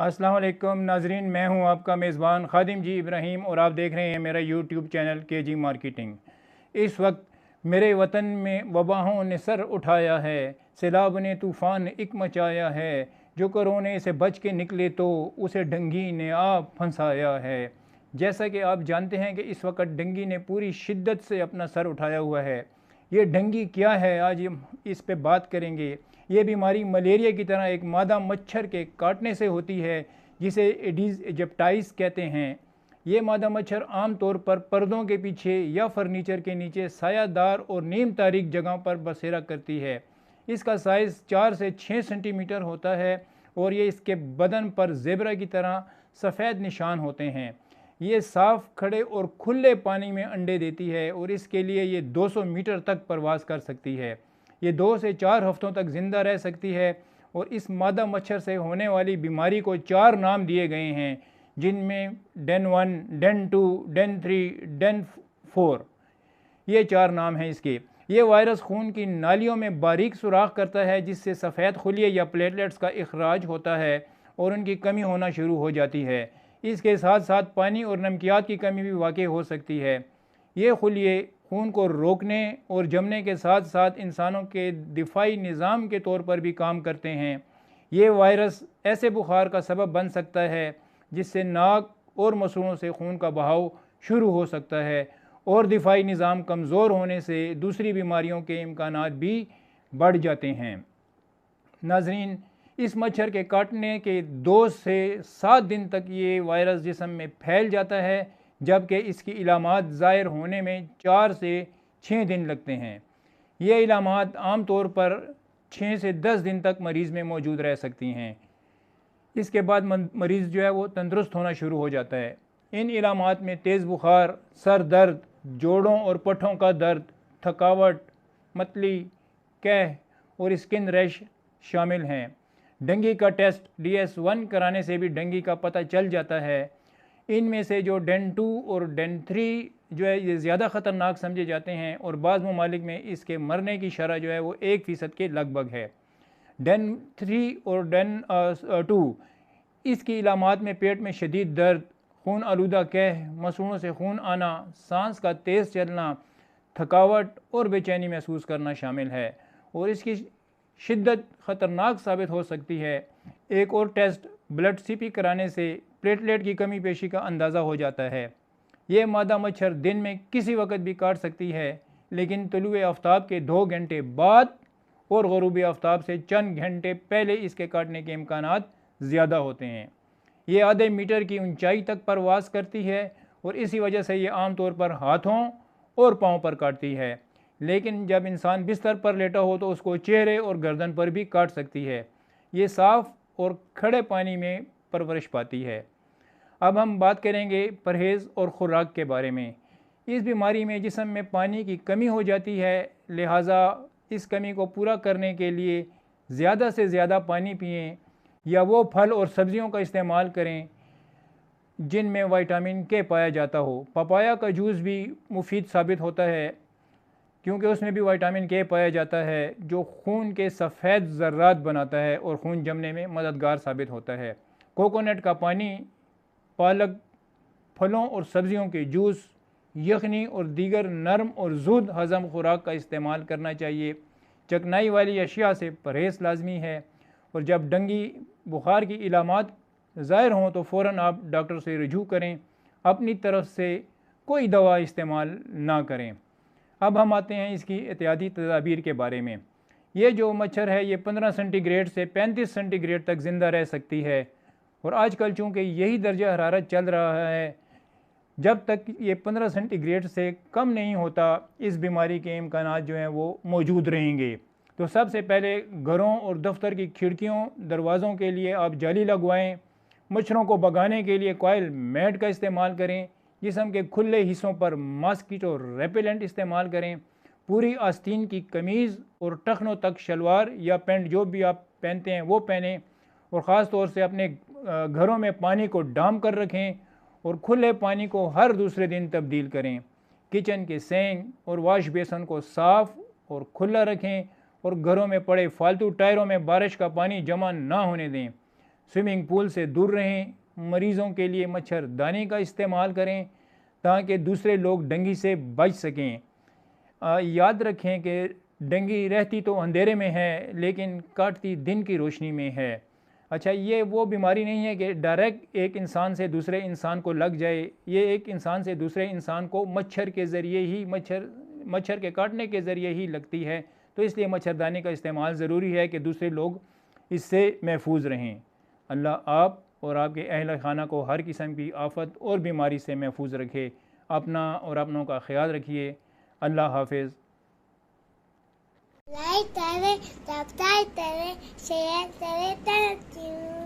अस्सलाम वालेकुम नाजरीन, मैं हूं आपका मेज़बान खादिम जी इब्राहिम और आप देख रहे हैं मेरा यूट्यूब चैनल KG मार्केटिंग। इस वक्त मेरे वतन में वबाओं ने सर उठाया है, सैलाब ने तूफ़ान एक मचाया है, जो कोरोने से बच के निकले तो उसे डंगी ने आ फंसाया है। जैसा कि आप जानते हैं कि इस वक्त डंगी ने पूरी शिद्दत से अपना सर उठाया हुआ है। ये डंगी क्या है, आज हम इस पे बात करेंगे। ये बीमारी मलेरिया की तरह एक मादा मच्छर के काटने से होती है, जिसे एडीज इजिप्टाइस कहते हैं। ये मादा मच्छर आम तौर पर पर्दों के पीछे या फर्नीचर के नीचे सायादार और नीम तारीक जगहों पर बसेरा करती है। इसका साइज़ 4 से 6 सेंटीमीटर होता है और ये इसके बदन पर ज़ेबरा की तरह सफ़ेद निशान होते हैं। ये साफ़, खड़े और खुले पानी में अंडे देती है और इसके लिए ये 200 मीटर तक परवास कर सकती है। ये 2 से 4 हफ्तों तक ज़िंदा रह सकती है और इस मादा मच्छर से होने वाली बीमारी को 4 नाम दिए गए हैं, जिनमें डेन 1, डेन 2, डेन 3, डेन 4, ये 4 नाम हैं इसके। ये वायरस खून की नालियों में बारीक सुराख करता है, जिससे सफ़ेद खुलिये या प्लेटलेट्स का इखराज होता है और उनकी कमी होना शुरू हो जाती है। इसके साथ साथ पानी और नमकियात की कमी भी वाक़ई हो सकती है। ये खुलिये खून को रोकने और जमने के साथ साथ इंसानों के दिफाई निज़ाम के तौर पर भी काम करते हैं। ये वायरस ऐसे बुखार का सबब बन सकता है जिससे नाक और मसूड़ों से खून का बहाव शुरू हो सकता है और दिफाई निज़ाम कमज़ोर होने से दूसरी बीमारियों के इम्कानात भी बढ़ जाते हैं। नाज़रीन, इस मच्छर के काटने के 2 से 7 दिन तक ये वायरस जिस्म में फैल जाता है, जबकि इसकी इलामात ज़ाहिर होने में 4 से 6 दिन लगते हैं। ये इलामात आम तौर पर 6 से 10 दिन तक मरीज़ में मौजूद रह सकती हैं। इसके बाद मरीज़ जो है वो तंदुरुस्त होना शुरू हो जाता है। इन इलामात में तेज़ बुखार, सर दर्द, जोड़ों और पट्ठों का दर्द, थकावट, मतली, कैह और स्किन रैश शामिल हैं। डेंगू का टेस्ट DS1 कराने से भी डेंगू का पता चल जाता है। इनमें से जो डेन 2 और डेन 3 जो है ये ज़्यादा ख़तरनाक समझे जाते हैं और बाज़ ममालिक में इसके मरने की शरह जो है वो 1% के लगभग है। डेन 3 और डेन 2 इसकी इलामात में पेट में शदीद दर्द, खून आलूदा कैह, मसूड़ों से खून आना, सांस का तेज़ चलना, थकावट और बेचैनी महसूस करना शामिल है और इसकी शिद्दत ख़तरनाक साबित हो सकती है। एक और टेस्ट ब्लड CP कराने से प्लेटलेट की कमी पेशी का अंदाज़ा हो जाता है। ये मादा मच्छर दिन में किसी वक्त भी काट सकती है, लेकिन तुलुए आफ्ताब के 2 घंटे बाद और ग़ुरूबी आफ्ताब से चंद घंटे पहले इसके काटने के इम्कानात ज़्यादा होते हैं। ये आधे मीटर की ऊंचाई तक परवास करती है और इसी वजह से ये आम तौर पर हाथों और पाँव पर काटती है, लेकिन जब इंसान बिस्तर पर लेटा हो तो उसको चेहरे और गर्दन पर भी काट सकती है। ये साफ़ और खड़े पानी में परवरिश पाती है। अब हम बात करेंगे परहेज़ और ख़ुराक के बारे में। इस बीमारी में जिस्म में पानी की कमी हो जाती है, लिहाजा इस कमी को पूरा करने के लिए ज़्यादा से ज़्यादा पानी पिएं या वो फल और सब्ज़ियों का इस्तेमाल करें जिनमें विटामिन K पाया जाता हो। पपाया का जूस भी मुफीद साबित होता है क्योंकि उसमें भी विटामिन K पाया जाता है, जो खून के सफ़ेद ज़र्रात बनाता है और खून जमने में मददगार साबित होता है। कोकोनट का पानी, पालक, फलों और सब्ज़ियों के जूस, यखनी और दीगर नरम और ज़ूद हज़म खुराक का इस्तेमाल करना चाहिए। चकनाई वाली अशिया से परहेज़ लाजमी है और जब डेंगू बुखार की इलामात ज़ाहिर हों तो फ़ौरन आप डॉक्टर से रुजू करें। अपनी तरफ से कोई दवा इस्तेमाल ना करें। अब हम आते हैं इसकी एहतियाती तदाबीर के बारे में। ये जो मच्छर है ये 15 सेंटीग्रेड से 35 सेंटीग्रेड तक ज़िंदा रह सकती है और आजकल चूँकि यही दर्जा हरारत चल रहा है, जब तक ये 15 सेंटीग्रेड से कम नहीं होता, इस बीमारी के इम्कानात जो हैं वो मौजूद रहेंगे। तो सबसे पहले घरों और दफ्तर की खिड़कियों, दरवाज़ों के लिए आप जाली लगवाएं। मच्छरों को भगाने के लिए कॉइल मैट का इस्तेमाल करें। जिस्म के खुले हिस्सों पर मॉस्किटो रेपेलेंट इस्तेमाल करें। पूरी आस्तीन की कमीज़ और टखनों तक शलवार या पैंट जो भी आप पहनते हैं वो पहनें और ख़ास तौर से अपने घरों में पानी को डाम कर रखें और खुले पानी को हर दूसरे दिन तब्दील करें। किचन के सिंक और वाश बेसन को साफ़ और खुला रखें और घरों में पड़े फालतू टायरों में बारिश का पानी जमा ना होने दें। سوئمنگ پول سے دور رہیں، مریضوں کے لیے مچھردانی کا استعمال کریں تاکہ دوسرے لوگ ڈینگی سے بچ سکیں۔ یاد رکھیں کہ ڈینگی رہتی تو اندھیرے میں ہے لیکن کاٹتی دن کی روشنی میں ہے۔ اچھا، یہ وہ بیماری نہیں ہے کہ ڈائریکٹ ایک انسان سے دوسرے انسان کو لگ جائے، یہ ایک انسان سے دوسرے انسان کو مچھر کے ذریعے ہی مچھر کے کاٹنے کے ذریعے ہی لگتی ہے، تو اس لیے مچھردانی کا استعمال ضروری ہے کہ دوسرے لوگ اس سے محفوظ رہیں۔ اللہ آپ اور آپ کے اہل خانہ کو ہر قسم کی آفت اور بیماری سے محفوظ رکھے۔ اپنا اور اپنوں کا خیال رکھیے۔ اللہ حافظ۔ لائک کریں، سبسکرائب کریں، شیئر کریں، تھینک یو۔